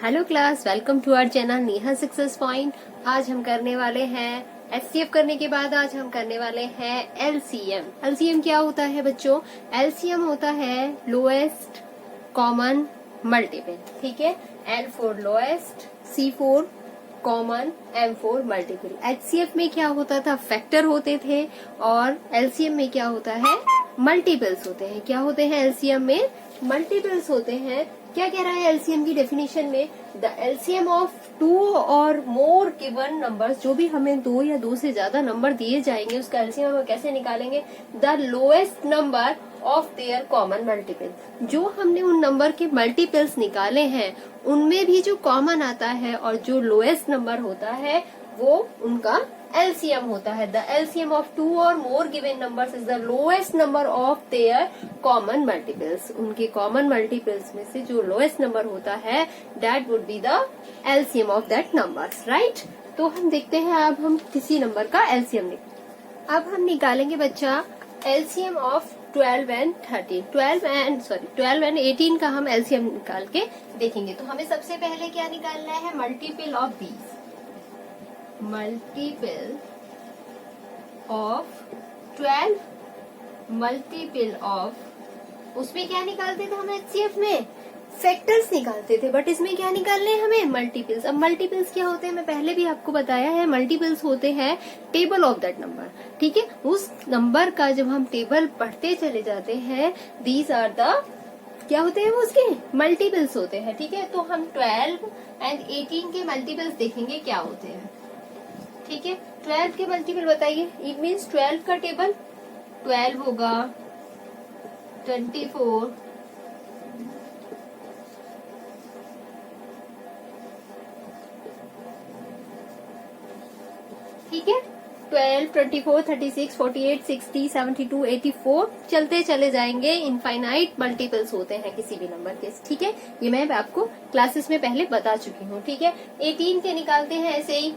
Hello class, welcome to our channel Neha success point. आज हम करने वाले हैं एचसीएफ करने के बाद आज हम करने वाले हैं एलसीएम। एलसीएम क्या होता है बच्चों? एलसीएम होता है लोएस्ट कॉमन मल्टीपल। ठीक है, L for lowest, C for common, M for multiple. HCF में क्या होता था? फैक्टर होते थे और एलसीएम में क्या होता है? मल्टीपल्स होते हैं। क्या होते हैं एलसीएम में? मल्टीपल्स होते हैं। क्या कह रहा है एलसीएम की डेफिनेशन में? The LCM of two or more given numbers. जो भी हमें दो या दो से ज्यादा नंबर दिए जाएंगे उसका एलसीएम हम कैसे निकालेंगे? The lowest number of their common multiple. जो हमने उन नंबर के मल्टीपल्स निकाले हैं उनमें भी जो कॉमन आता है और जो लोएस्ट नंबर होता है वो उनका एलसीएम होता है। The LCM of two or more given numbers is the lowest number of their common multiples. उनके कॉमन मल्टीपल्स में से जो लोएस्ट नंबर होता है that would be the LCM of that numbers, right. तो हम देखते हैं अब हम किसी नंबर का एलसीएम अब हम निकालेंगे बच्चा एलसीएम ऑफ 12 एंड 13। 12 एंड 18 का हम एलसीएम निकाल के देखेंगे। तो हमें सबसे पहले क्या निकालना है? Multiple of these. Multiple of 12, multiple of, उसमें क्या निकालते थे हम एचसीएफ में? फैक्टर्स निकालते थे, बट इसमें क्या निकालने हैं हमें? मल्टीपल्स। अब मल्टीपल्स क्या होते हैं मैं पहले भी आपको बताया है। मल्टीपल्स होते हैं टेबल ऑफ दैट नंबर। ठीक है, उस नंबर का जब हम टेबल पढ़ते चले जाते हैं दीज आर द क्या होते हैं वो उसके मल्टीपल्स होते हैं। ठीक है, तो हम 12 एंड 18 के मल्टीपल्स देखेंगे क्या होते हैं। ठीक है, 12 के मल्टीपल बताइए। इट मीन्स 12 का टेबल 12 होगा, 24, ठीक है, 12, 24, 36, 48, 60, 72, 84 चलते चले जाएंगे। इनफाइनाइट मल्टीपल्स होते हैं किसी भी नंबर के। ठीक है, ये मैं आपको क्लासेस में पहले बता चुकी हूँ। ठीक है, 18 के निकालते हैं ऐसे ही।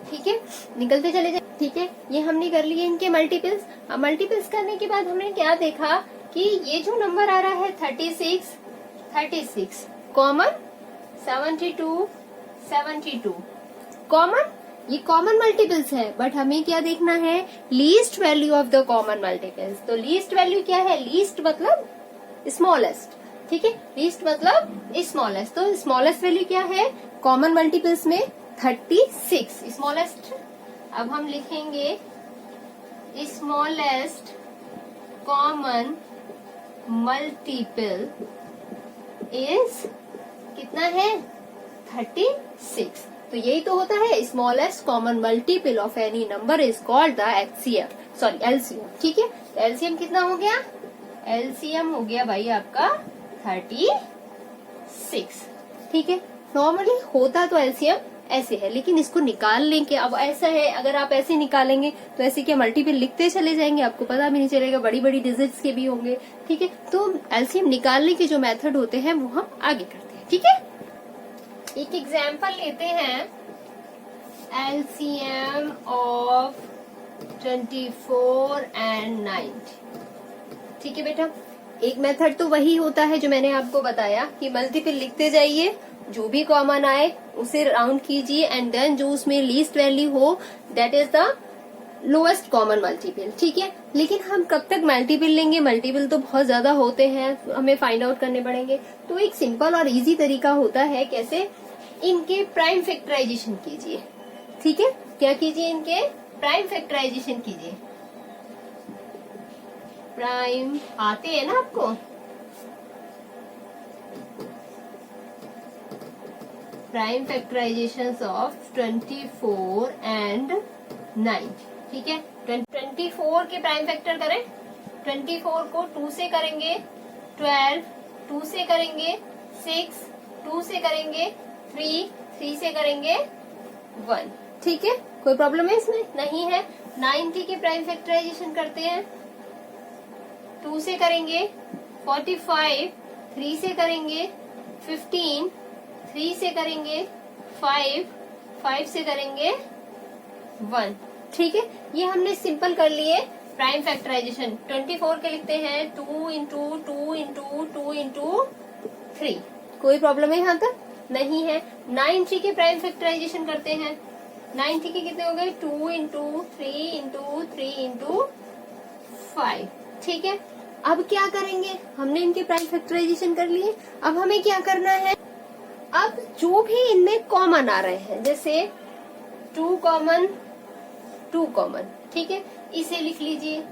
ठीक है, निकलते चले जाए। ठीक है, ये हमने कर लिए इनके मल्टीपल्स। अब मल्टीपल्स करने के बाद हमने क्या देखा कि ये जो नंबर आ रहा है 36 कॉमन, 72 कॉमन, ये कॉमन मल्टीपल्स है। बट हमें क्या देखना है? Least value of the common multiples. तो लीस्ट वैल्यू क्या है? लीस्ट मतलब स्मॉलेस्ट। ठीक है, लीस्ट मतलब स्मॉलेस्ट। तो स्मॉलेस्ट वैल्यू क्या है कॉमन मल्टीपल्स में? 36 स्मॉलेस्ट। अब हम लिखेंगे स्मॉलेस्ट कॉमन मल्टीपल इज कितना है? 36। तो यही तो होता है smallest common multiple of any number is called the LCM. ठीक है, एलसीएम कितना हो गया? एलसीएम हो गया भाई आपका 36। ठीक है, नॉर्मली होता तो एलसीएम ऐसे है, लेकिन इसको निकालने के अब ऐसा है, अगर आप ऐसे निकालेंगे तो ऐसे क्या मल्टीपल लिखते चले जाएंगे, आपको पता भी नहीं चलेगा, बड़ी बड़ी डिजिट्स के भी होंगे। ठीक है, तो एलसीएम निकालने के जो मेथड होते हैं वो हम आगे करते हैं। ठीक है, एक एग्जाम्पल लेते हैं। LCM of 24 and 90। ठीक है बेटा, एक मेथड तो वही होता है जो मैंने आपको बताया कि मल्टीपल लिखते जाइए, जो भी कॉमन आए उसे राउंड कीजिए एंड देन जो उसमें लीस्ट वैल्यू हो that is the lowest common multiple. ठीक है, लेकिन हम कब तक मल्टीपल लेंगे? मल्टीपल तो बहुत ज्यादा होते हैं, हमें फाइंड आउट करने पड़ेंगे। तो एक सिंपल और इजी तरीका होता है कैसे? इनके प्राइम फैक्टराइजेशन कीजिए। ठीक है, क्या कीजिए? इनके प्राइम फैक्टराइजेशन कीजिए। प्राइम आते हैं ना आपको? Prime factorization of 24 and 9। ठीक है, 24 के प्राइम फैक्टर करें। 24 को 2 से करेंगे, 12 2 से करेंगे, 6 2 से करेंगे, 3 से करेंगे, 1। ठीक है, कोई प्रॉब्लम है इसमें? नहीं है। 90 के प्राइम फैक्टराइजेशन करते हैं। 2 से करेंगे, 45 3 से करेंगे, 15 3 से करेंगे, 5 से करेंगे, 1। ठीक है, ये हमने सिंपल कर लिए प्राइम फैक्टराइजेशन 24 के लिखते हैं 2 इंटू 2 इंटू 2 इंटू 3। कोई प्रॉब्लम है यहाँ तक? नहीं है। 9 के प्राइम फैक्टराइजेशन करते हैं। 9 के कितने हो गए? 2 इंटू 3 इंटू 3 इंटू 5। ठीक है, अब क्या करेंगे? हमने इनके प्राइम फैक्टराइजेशन कर लिए। अब हमें क्या करना है? अब जो भी इनमें कॉमन आ रहे हैं, जैसे 2 कॉमन 2 कॉमन, ठीक है, इसे लिख लीजिए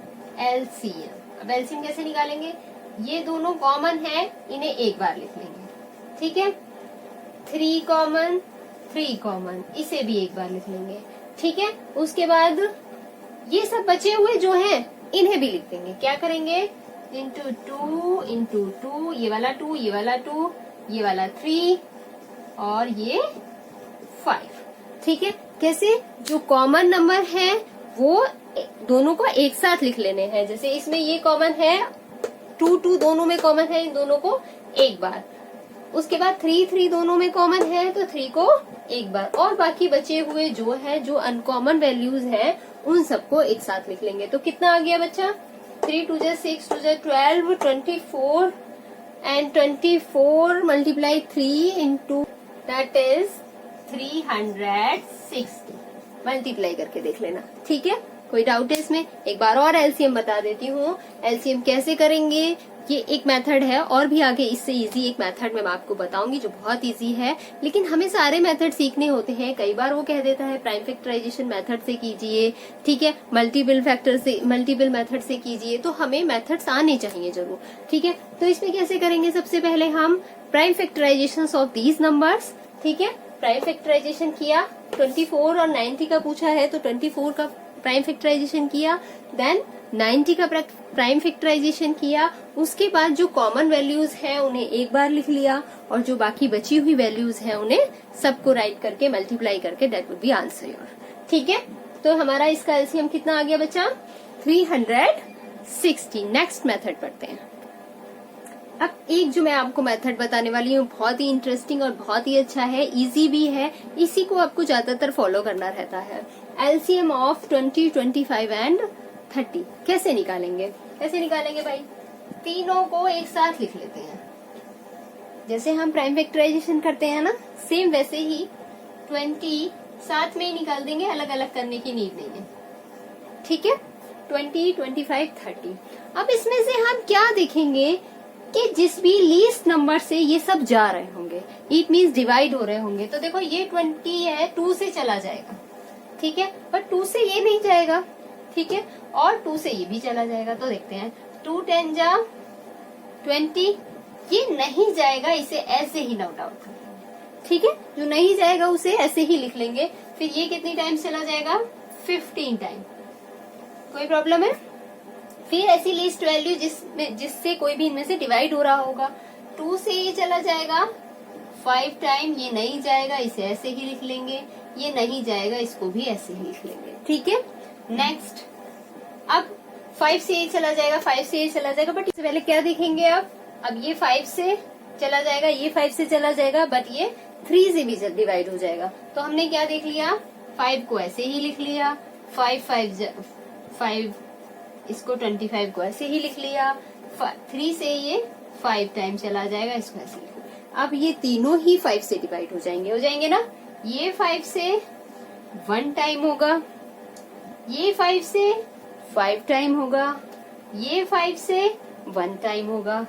एलसीएम। अब एलसीएम कैसे निकालेंगे? ये दोनों कॉमन है, इन्हें एक बार लिख लेंगे। ठीक है, 3 कॉमन 3 कॉमन, इसे भी एक बार लिख लेंगे। ठीक है, उसके बाद ये सब बचे हुए जो हैं इन्हें भी लिख देंगे। क्या करेंगे? इंटू 2, ये वाला 2, ये वाला 2, ये वाला 3 और ये 5। ठीक है, कैसे? जो कॉमन नंबर है वो दोनों को एक साथ लिख लेने हैं। जैसे इसमें ये कॉमन है, 2 दोनों में कॉमन है, इन दोनों को एक बार। उसके बाद 3 दोनों में कॉमन है तो 3 को एक बार, और बाकी बचे हुए जो है, जो अनकॉमन वैल्यूज है, उन सबको एक साथ लिख लेंगे। तो कितना आ गया बच्चा? 3 2 6 2 12 24 and 24 multiply 3 into that is 360। Multiply करके देख लेना। ठीक है, कोई डाउट है इसमें? एक बार और एलसीएम बता देती हूँ। एलसीएम कैसे करेंगे, ये एक मेथड है, और भी आगे इससे इजी एक मेथड मैं आपको बताऊंगी जो बहुत इजी है, लेकिन हमें सारे मेथड सीखने होते हैं। कई बार वो कह देता है प्राइम फैक्टराइजेशन मेथड से कीजिए, ठीक है, मल्टीपल मेथड से कीजिए, तो हमें मेथड्स आने चाहिए जरूर। ठीक है, तो इसमें कैसे करेंगे? सबसे पहले हम prime factorization of these numbers, ठीक है, प्राइम फैक्टराइजेशन किया। 24 और 90 का पूछा है तो 24 का प्राइम फैक्टराइजेशन किया, देन 90 का प्राइम फैक्टराइजेशन किया। उसके बाद जो कॉमन वैल्यूज हैं उन्हें एक बार लिख लिया, और जो बाकी बची हुई वैल्यूज हैं उन्हें सबको राइट करके मल्टीप्लाई करके that would B answer your. ठीक है, तो हमारा इसका एलसीएम कितना आ गया बच्चा? 360। नेक्स्ट मेथड पढ़ते हैं। अब एक जो मैं आपको मेथड बताने वाली हूँ बहुत ही इंटरेस्टिंग और बहुत ही अच्छा है, इजी भी है, इसी को आपको ज्यादातर फॉलो करना रहता है। एलसीएम ऑफ 20, 25 एंड 30 कैसे निकालेंगे? कैसे निकालेंगे भाई? तीनों को एक साथ लिख लेते हैं। जैसे हम प्राइम फैक्टराइजेशन करते हैं ना, सेम वैसे ही 20 साथ में ही निकाल देंगे, अलग अलग करने की नीड नहीं है। ठीक है, 20, 25, 30। अब इसमें से हम क्या देखेंगे कि जिस भी लीस्ट नंबर से ये सब जा रहे होंगे, इट मीन्स डिवाइड हो रहे होंगे। तो देखो ये 20 है, 2 से चला जाएगा, ठीक है, पर 2 से ये नहीं जाएगा, ठीक है, और 2 से ये भी चला जाएगा। तो देखते हैं, 2 10 जा 20, ये नहीं जाएगा, इसे ऐसे ही नोट आउट करेंगे। ठीक है, जो नहीं जाएगा उसे ऐसे ही लिख लेंगे। फिर ये कितनी टाइम चला जाएगा? 15 टाइम। कोई प्रॉब्लम है? फिर ऐसी लिस्ट वैल्यू जिससे कोई भी इनमें से डिवाइड हो रहा होगा, 2 से ये चला जाएगा 5 टाइम, ये नहीं जाएगा, इसे ऐसे ही लिख लेंगे, ये नहीं जाएगा, इसको भी ऐसे ही लिख लेंगे। ठीक है, नेक्स्ट, अब 5 से ये चला जाएगा, 5 से ये चला जाएगा, बट इससे पहले क्या देखेंगे? अब ये 5 से चला जाएगा, ये 5 से चला जाएगा, बट ये 3 से भी डिवाइड हो जाएगा। तो हमने क्या देख लिया? 5 को ऐसे ही लिख लिया, 5 इसको 25 को ऐसे ही लिख लिया, 3 से ये 5 टाइम चला जाएगा, इसको ऐसे लिख लिया। अब ये तीनों ही 5 से डिवाइड हो जाएंगे ना? ये 5 से 1 टाइम होगा, ये 5 से 5 टाइम होगा, ये 5 से 1 टाइम होगा।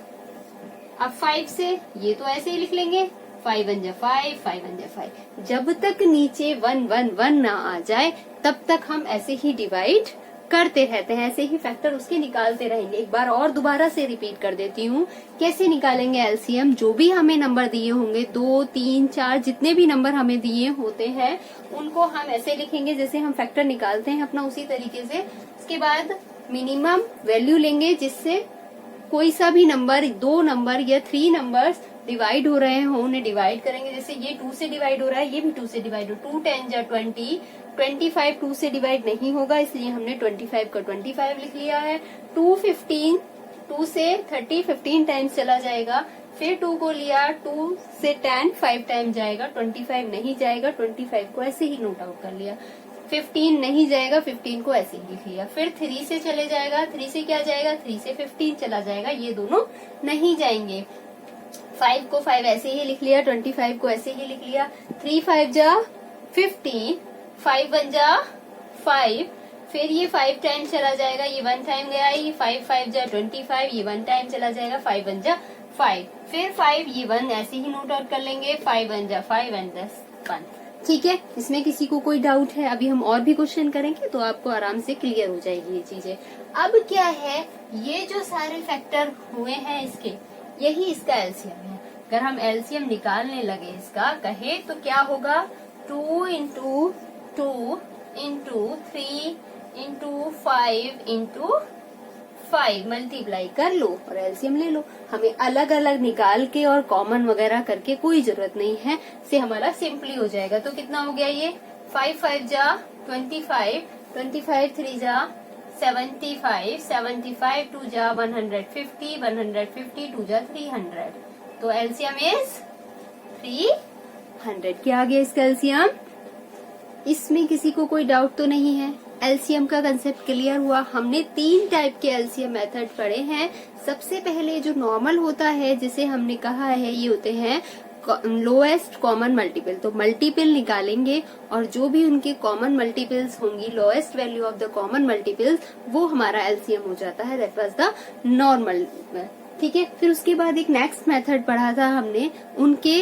अब 5 से ये तो ऐसे ही लिख लेंगे, 5 1 जा 5, 5 1 जा 5। जब तक नीचे 1 1 1 ना आ जाए तब तक हम ऐसे ही डिवाइड करते रहते हैं, ऐसे ही फैक्टर उसके निकालते रहेंगे। एक बार और दोबारा से रिपीट कर देती हूँ, कैसे निकालेंगे एलसीएम। जो भी हमें नंबर दिए होंगे, 2 3 4 जितने भी नंबर हमें दिए होते हैं, उनको हम ऐसे लिखेंगे जैसे हम फैक्टर निकालते हैं अपना, उसी तरीके से। उसके बाद मिनिमम वैल्यू लेंगे जिससे कोई सा भी नंबर, 2 नंबर या 3 नंबर्स डिवाइड हो रहे हो, उन्हें डिवाइड करेंगे। जैसे ये 2 से डिवाइड हो रहा है, ये भी 2 से डिवाइड हो, 2 10 जा 20, 25 2 से डिवाइड नहीं होगा, इसलिए हमने 25 का 25 लिख लिया है। 2 15, 2 से 30 15 टाइम्स चला जाएगा। फिर 2 को लिया, 2 से 10 5 टाइम जाएगा, 25 नहीं जाएगा, 25 को ऐसे ही नोट आउट कर लिया। 15 नहीं जाएगा, 15 को ऐसे ही लिख लिया। फिर 3 से चले जाएगा, 3 से क्या जाएगा, 3 से 15 चला जाएगा, ये दोनों नहीं जाएंगे। 5 को 5 ऐसे ही लिख लिया, 25 को ऐसे ही लिख लिया। 3 5 जा 15, 5 1 जा 5, फिर ये 5 टाइम चला जाएगा, ये 1 टाइम गया, ये 5 5 जा 25, ये 1 टाइम चला जाएगा, 5 1 जा 5, फिर 5 ये 1 ऐसे ही नोट आउट कर लेंगे, 5 1 जा 5 एंड 1। ठीक है, इसमें किसी को कोई डाउट है? अभी हम और भी क्वेश्चन करेंगे तो आपको आराम से क्लियर हो जाएगी ये चीजें। अब क्या है, ये जो सारे फैक्टर हुए हैं इसके, यही इसका एलसीएम है। अगर हम एलसीएम निकालने लगे इसका कहे तो क्या होगा, 2 into 2 into 3 into 5 into 5 multiply कर लो और एलसीएम ले लो। हमें अलग अलग निकाल के और कॉमन वगैरह करके कोई जरूरत नहीं है, से हमारा सिंपली हो जाएगा। तो कितना हो गया ये, 5 5 जा 25, 25 3 जा 75, 75 2 जा 150, 150 2 जा 300। तो एलसीएम इज 300। क्या आ गया इसका एलसीएम? इसमें किसी को कोई डाउट तो नहीं है? एलसीएम का कंसेप्ट क्लियर हुआ। हमने 3 टाइप के एलसीएम मेथड पढ़े हैं। सबसे पहले जो नॉर्मल होता है, जिसे हमने कहा है, ये होते हैं लोएस्ट कॉमन मल्टीपल। तो मल्टीपल निकालेंगे और जो भी उनके कॉमन मल्टीपल्स होंगी, lowest value of the common multiples, वो हमारा एलसीएम हो जाता है। That was the normal. ठीक है, फिर उसके बाद एक नेक्स्ट मेथड पढ़ा था हमने, उनके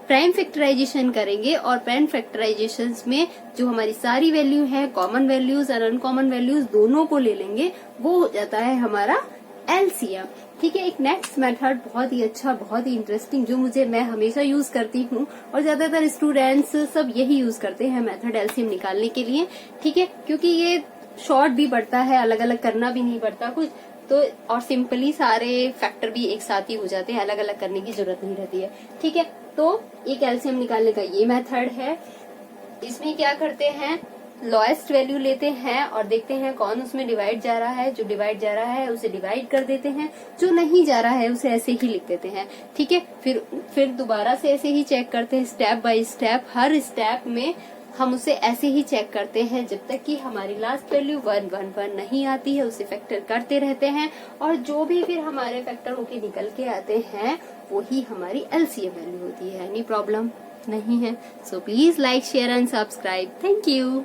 प्राइम फैक्टराइजेशन करेंगे और प्राइम फैक्टराइजेशन में जो हमारी सारी वैल्यू है, कॉमन वैल्यूज और अनकॉमन वैल्यूज दोनों को ले लेंगे, वो हो जाता है हमारा एलसीएम। ठीक है, एक नेक्स्ट मेथड बहुत ही अच्छा, बहुत ही इंटरेस्टिंग, जो मैं हमेशा यूज करती हूँ और ज्यादातर स्टूडेंट्स सब यही यूज करते हैं मेथड एलसीएम निकालने के लिए। ठीक है, क्योंकि ये शॉर्ट भी पड़ता है, अलग अलग करना भी नहीं पड़ता कुछ, तो और सिंपली सारे फैक्टर भी एक साथ ही हो जाते हैं, अलग अलग करने की जरूरत नहीं रहती है। ठीक है, तो एक एलसीएम निकालने का ये मेथड है। इसमें क्या करते हैं, लोएस्ट वैल्यू लेते हैं और देखते हैं कौन उसमें डिवाइड जा रहा है। जो डिवाइड जा रहा है उसे डिवाइड कर देते हैं, जो नहीं जा रहा है उसे ऐसे ही लिख देते हैं। ठीक है, फिर दोबारा से ऐसे ही चेक करते हैं, step by step. Her step में हम उसे ऐसे ही चेक करते हैं जब तक कि हमारी लास्ट वैल्यू 1 1 1 नहीं आती है, उसे फैक्टर करते रहते हैं और जो भी फिर हमारे फैक्टर होके निकल के आते हैं वही हमारी एलसीएम वैल्यू होती है। एनी प्रॉब्लम नहीं है? So please like, share and subscribe. Thank you.